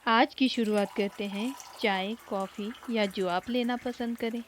आज की शुरुआत करते हैं चाय, कॉफ़ी या जो आप लेना पसंद करें।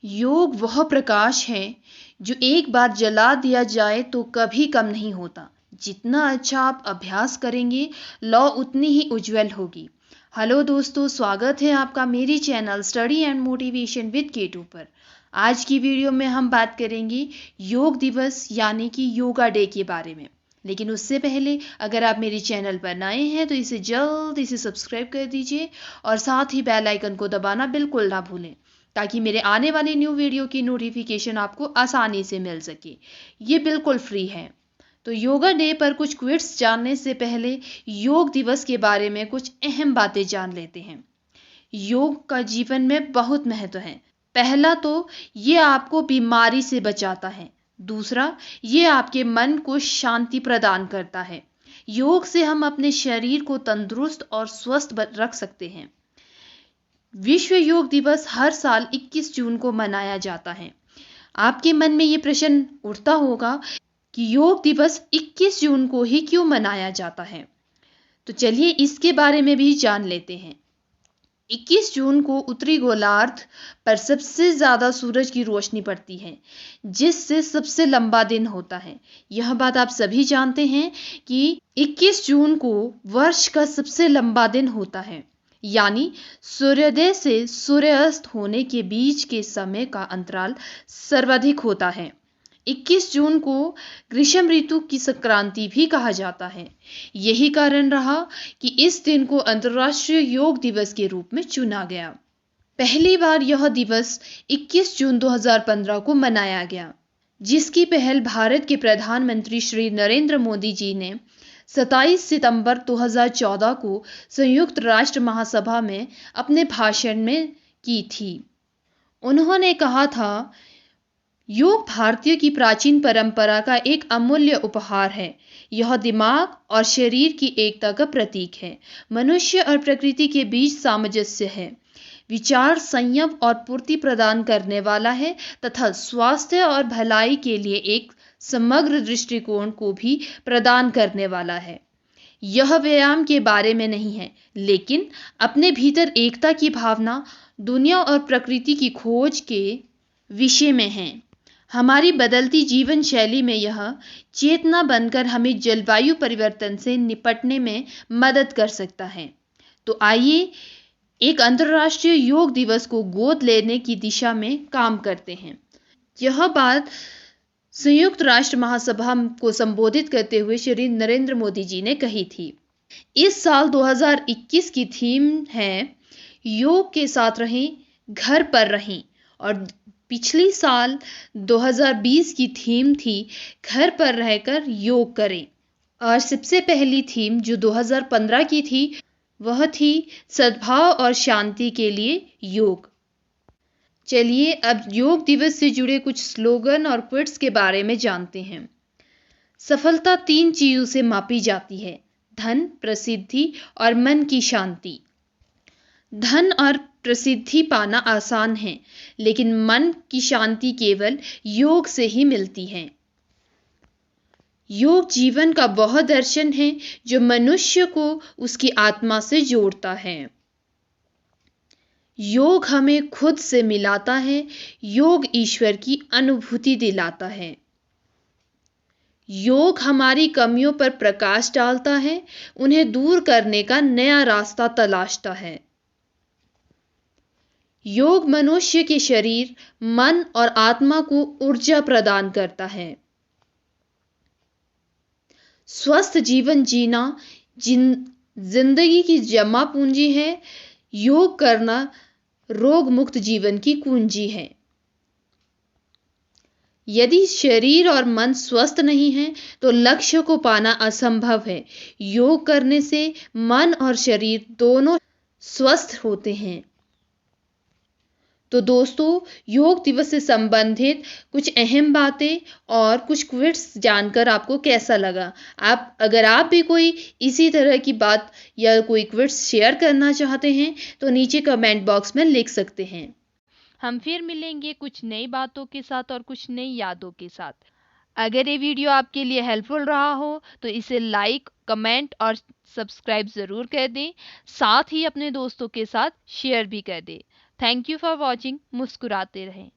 योग वह प्रकाश है जो एक बार जला दिया जाए तो कभी कम नहीं होता। जितना अच्छा आप अभ्यास करेंगे, लौ उतनी ही उज्जवल होगी। हेलो दोस्तों, स्वागत है आपका मेरी channel study and motivation with K two पर। आज की वीडियो में हम बात करेंगे योग दिवस यानी कि योगा डे के बारे में। लेकिन उससे पहले अगर आप मेरे चैनल पर नए हैं तो इसे जल्दी से सब्सक्राइब कर दीजिए और साथ ही बेल आइकन को दबाना बिल्कुल ना भूलें, ताकि मेरे आने वाली न्यू वीडियो की नोटिफिकेशन आपको आसानी से मिल सके। ये बिल्कुल फ्री है। तो योगा डे पर कुछ क्विट्स जानने से पहले योग दिवस के बारे में कुछ अहम बातें जान लेते हैं। योग का जीवन में बहुत महत्व है। पहला तो ये आपको बीमारी से बचाता है। दूसरा, ये आपके मन को शांति प्रदान करता है। योग से हम अपने शरीर को तंदुरुस्त और स्वस्थ रख सकते हैं। विश्व योग दिवस हर साल 21 जून को मनाया जाता है। आपके मन में ये प्रश्न उठता होगा कि योग दिवस 21 जून को ही क्यों मनाया जाता है। तो चलिए इसके बारे में भी जान लेते हैं। 21 जून को उत्तरी गोलार्ध पर सबसे ज्यादा सूरज की रोशनी पड़ती है, जिससे सबसे लंबा दिन होता है। यह बात आप सभी जानते हैं कि 21 जून को वर्ष का सबसे लंबा दिन होता है, यानी सूर्योदय से सूर्यास्त होने के बीच के समय का अंतराल सर्वाधिक होता है। 21 जून को ग्रीष्म ऋतु की संक्रांति भी कहा जाता है। यही कारण रहा कि इस दिन को अंतर्राष्ट्रीय योग दिवस के रूप में चुना गया। पहली बार यह दिवस 21 जून 2015 को मनाया गया, जिसकी पहल भारत के प्रधानमंत्री श्री नरेंद्र मोदी जी ने 27 सितंबर 2014 को संयुक्त राष्ट्र महासभा में अपने भाषण में की थी। उन्होंने कहा था, योग भारतीय की प्राचीन परंपरा का एक अमूल्य उपहार है। यह दिमाग और शरीर की एकता का प्रतीक है। मनुष्य और प्रकृति के बीच सामंजस्य है। विचार संयम और पूर्ति प्रदान करने वाला है तथा स्वास्थ्य और भलाई के लिए एक समग्र दृष्टिकोण को भी प्रदान करने वाला है। यह व्यायाम के बारे में नहीं है, लेकिन अपने भीतर एकता की भावना, दुनिया और प्रकृति की खोज के विषय में है। हमारी बदलती जीवन शैली में यह चेतना बनकर हमें जलवायु परिवर्तन से निपटने में मदद कर सकता है। तो आइए एक अंतर्राष्ट्रीय योग दिवस को गोद लेने की दिशा में काम करते हैं। यह बात संयुक्त राष्ट्र महासभा को संबोधित करते हुए श्री नरेंद्र मोदी जी ने कही थी। इस साल 2021 की थीम है योग के साथ रहें, घर पर रहें, और पिछली साल 2020 की थीम थी घर पर रहकर योग करें। और सबसे पहली थीम जो 2015 की थी वह थी सद्भाव और शांति के लिए योग। चलिए अब योग दिवस से जुड़े कुछ स्लोगन और क्विट्स के बारे में जानते हैं। सफलता 3 चीजों से मापी जाती है: धन, प्रसिद्धि और मन की शांति। धन और प्रसिद्धि पाना आसान है, लेकिन मन की शांति केवल योग से ही मिलती है। योग जीवन का वह दर्शन है जो मनुष्य को उसकी आत्मा से जोड़ता है। योग हमें खुद से मिलाता है। योग ईश्वर की अनुभूति दिलाता है। योग हमारी कमियों पर प्रकाश डालता है, उन्हें दूर करने का नया रास्ता तलाशता है। योग मनुष्य के शरीर, मन और आत्मा को ऊर्जा प्रदान करता है। स्वस्थ जीवन जीना जिंदगी की जमा पूंजी है। योग करना रोग मुक्त जीवन की कुंजी है। यदि शरीर और मन स्वस्थ नहीं है तो लक्ष्य को पाना असंभव है। योग करने से मन और शरीर दोनों स्वस्थ होते हैं। तो दोस्तों, योग दिवस से संबंधित कुछ अहम बातें और कुछ क्विट्स जानकर आपको कैसा लगा? अगर आप भी कोई इसी तरह की बात या कोई क्विट्स शेयर करना चाहते हैं तो नीचे कमेंट बॉक्स में लिख सकते हैं। हम फिर मिलेंगे कुछ नई बातों के साथ और कुछ नई यादों के साथ। अगर ये वीडियो आपके लिए हेल्पफुल रहा हो तो इसे लाइक, कमेंट और सब्सक्राइब ज़रूर कर दें। साथ ही अपने दोस्तों के साथ शेयर भी कर दें। Thank you for watching. मुस्कुराते रहें।